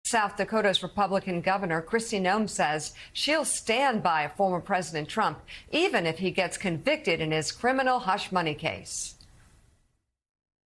South Dakota's Republican Governor Kristi Noem says she'll stand by former President Trump, even if he gets convicted in his criminal hush money case.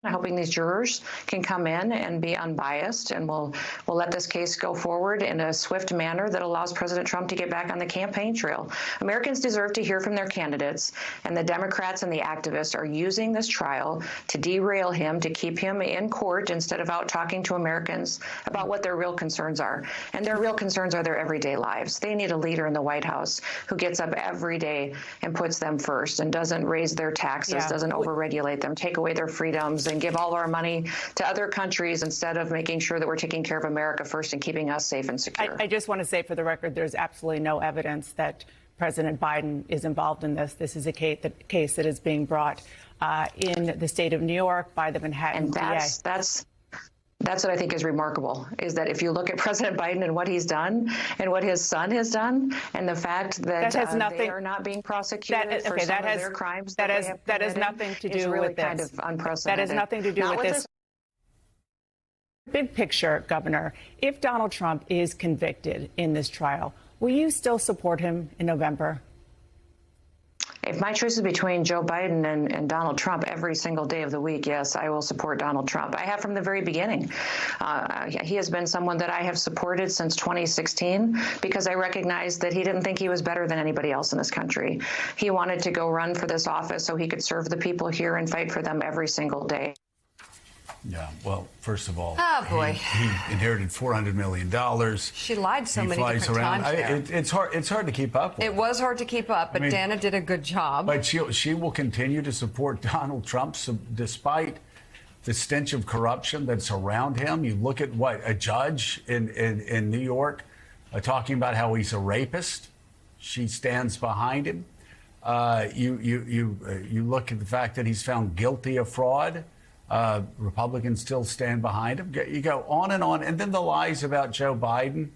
Hoping these jurors can come in and be unbiased, and we'll let this case go forward in a swift manner that allows President Trump to get back on the campaign trail. Americans deserve to hear from their candidates, and the Democrats and the activists are using this trial to derail him, to keep him in court instead of out talking to Americans about what their real concerns are. And their real concerns are their everyday lives. They need a leader in the White House who gets up every day and puts them first and doesn't raise their taxes, doesn't overregulate them, take away their freedoms, and give all our money to other countries instead of making sure that we're taking care of America first and keeping us safe and secure. I just want to say, for the record, there's absolutely no evidence that President Biden is involved in this. This is a case that is being brought in the state of New York by the Manhattan DA. That's what I think is remarkable, is that if you look at President Biden and what he's done and what his son has done, and the fact that they are not being prosecuted for some of their crimes that has nothing to do with this. Kind of unprecedented. That has nothing to do with this. Big picture, Governor, if Donald Trump is convicted in this trial, will you still support him in November? If my choice is between Joe Biden and Donald Trump every single day of the week, yes, I will support Donald Trump. I have from the very beginning. He has been someone that I have supported since 2016 because I recognized that he didn't think he was better than anybody else in this country. He wanted to go run for this office so he could serve the people here and fight for them every single day. Yeah, well, first of all, boy. He inherited $400 million. She lied so many different times. It's hard to keep up with. It was hard to keep up, but Dana did a good job. But she will continue to support Donald Trump despite the stench of corruption that's around him. You look at what a judge in New York talking about how he's a rapist. She stands behind him. You look at the fact that he's found guilty of fraud. Republicans still stand behind him. You go on, and then the lies about Joe Biden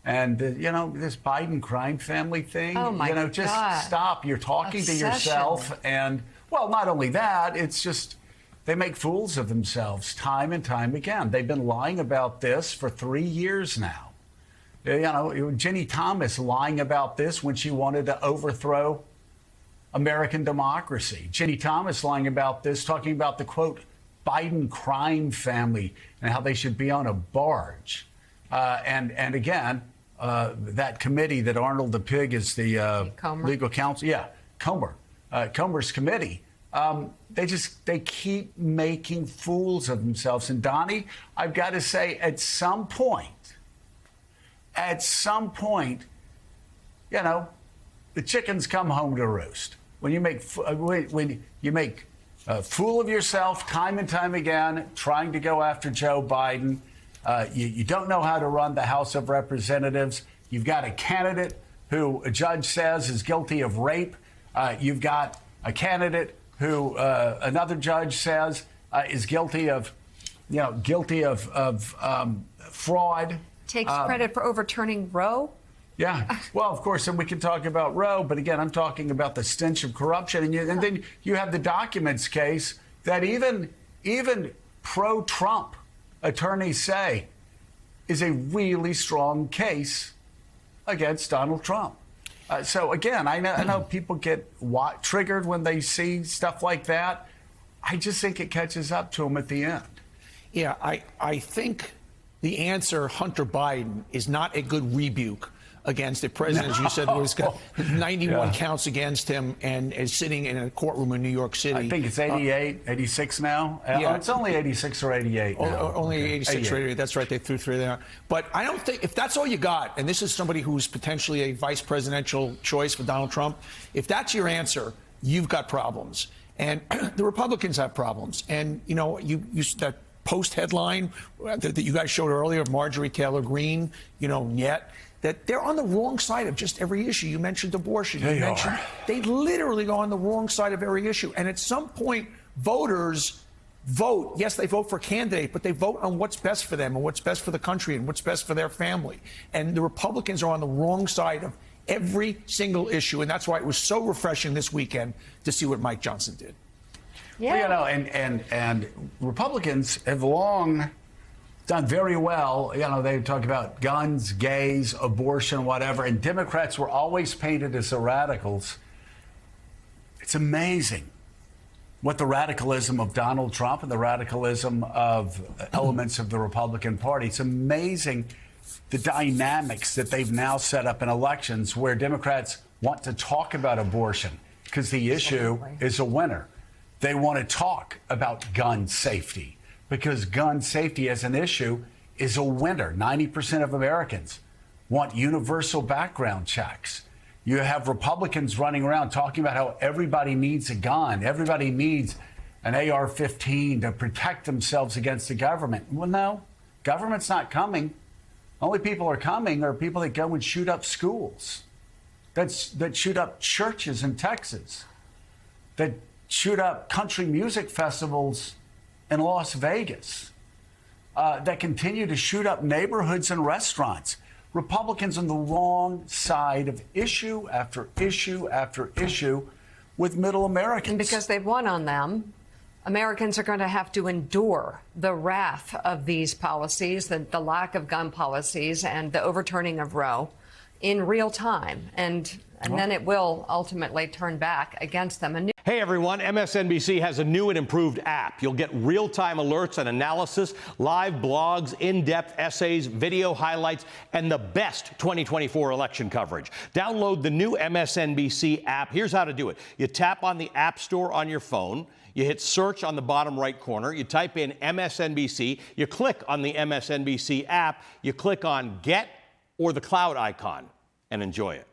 and this Biden crime family thing. Oh my God! Just stop. You're talking to yourself, and well, not only that, it's just they make fools of themselves time and time again. They've been lying about this for 3 years now. Ginny Thomas lying about this when she wanted to overthrow American democracy. Ginny Thomas lying about this, talking about the quote Biden crime family and how they should be on a barge. And again, that committee that Arnold the Pig is the legal counsel. Yeah, Comer's committee. They keep making fools of themselves. And Donnie, I've got to say, at some point, the chickens come home to roost. When you make a fool of yourself time and time again, trying to go after Joe Biden. You don't know how to run the House of Representatives. You've got a candidate who a judge says is guilty of rape. You've got a candidate who another judge says is guilty of fraud. Takes credit for overturning Roe. Yeah, well, of course, and we can talk about Roe, but again, I'm talking about the stench of corruption, and then you have the documents case that even pro-Trump attorneys say is a really strong case against Donald Trump. So again, I know people get triggered when they see stuff like that. I just think it catches up to them at the end. Yeah, I think the answer, Hunter Biden, is not a good rebuke against the president. As you said, there was 91 counts against him and is sitting in a courtroom in New York City. I think it's 88, 86 now. It's only 86 or 88 now. Only 86 or 88. That's right. They threw 3 there. But I don't think, if that's all you got, and this is somebody who's potentially a vice presidential choice for Donald Trump, if that's your answer, you've got problems. And the Republicans have problems. And, that Post headline that you guys showed earlier of Marjorie Taylor Greene, that they're on the wrong side of just every issue. You mentioned abortion. They literally go on the wrong side of every issue. And at some point, voters vote. Yes, they vote for a candidate, but they vote on what's best for them and what's best for the country and what's best for their family. And the Republicans are on the wrong side of every single issue. And that's why it was so refreshing this weekend to see what Mike Johnson did. Yeah. Well, and Republicans have long done very well. You know, they talk about guns, gays, abortion, whatever, and Democrats were always painted as the radicals. It's amazing what the radicalism of Donald Trump and the radicalism of elements of the Republican Party. It's amazing the dynamics that they've now set up in elections where Democrats want to talk about abortion because the issue is a winner. They want to talk about gun safety because gun safety as an issue is a winner. 90% of Americans want universal background checks. You have Republicans running around talking about how everybody needs a gun. Everybody needs an AR-15 to protect themselves against the government. Well, no, government's not coming. Only people are coming are people that go and shoot up schools, that shoot up churches in Texas, that shoot up country music festivals in Las Vegas, that continue to shoot up neighborhoods and restaurants. Republicans on the wrong side of issue after issue after issue with middle Americans. And because they've won on them, Americans are going to have to endure the wrath of these policies, the lack of gun policies and the overturning of Roe in real time. And then it will ultimately turn back against them. Hey everyone, MSNBC has a new and improved app. You'll get real-time alerts and analysis, live blogs, in-depth essays, video highlights, and the best 2024 election coverage. Download the new MSNBC app. Here's how to do it. You tap on the App Store on your phone. You hit search on the bottom right corner. You type in MSNBC. You click on the MSNBC app. You click on Get or the cloud icon and enjoy it.